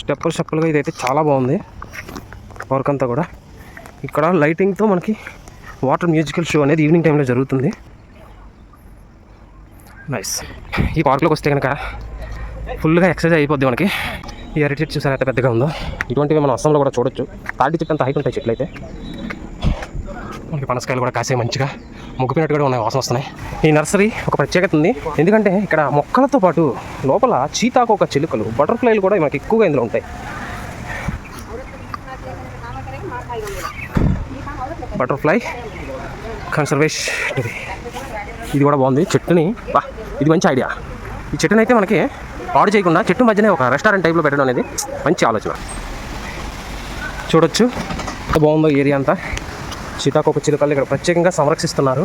స్టెప్పులుగా ఇదైతే చాలా బాగుంది వర్క్ అంతా కూడా. ఇక్కడ లైటింగ్తో మనకి వాటర్ మ్యూజికల్ షో అనేది ఈవినింగ్ టైంలో జరుగుతుంది. నైస్. ఈ పార్క్లోకి వస్తే కనుక ఫుల్గా ఎక్సర్సైజ్ అయిపోద్ది మనకి. ఈ అరటి చెట్టు చూసారు ఎంత పెద్దగా ఉందో. ఇటువంటివి మనం అస్సాంలో కూడా చూడొచ్చు. తాటి చెట్టు అంత హైట్ ఉంటాయి చెట్లు అయితే. మనకి పనసకాయలు కూడా కాసే మంచిగా ముగ్గుపోయినట్టు కూడా ఉన్నాయి, వాసన వస్తున్నాయి. ఈ నర్సరీ ఒక ప్రత్యేకత ఉంది, ఎందుకంటే ఇక్కడ మొక్కలతో పాటు లోపల చీతాకోక చిలుకలు, బటర్ఫ్లైలు కూడా మనకి ఎక్కువగా ఇందులో ఉంటాయి. బటర్ఫ్లై కన్సర్వేషన్ ఇది కూడా బాగుంది. చెట్టుని ఇది మంచి ఐడియా. ఈ చెట్టుని అయితే మనకి పాడు చేయకుండా చెట్టు మధ్యనే ఒక రెస్టారెంట్ టైప్లో పెట్టడం అనేది మంచి ఆలోచన. చూడొచ్చు బాగుందో ఏరియా అంతా. సీతాకోక చిలుకలు ఇక్కడ ప్రత్యేకంగా సంరక్షిస్తున్నారు.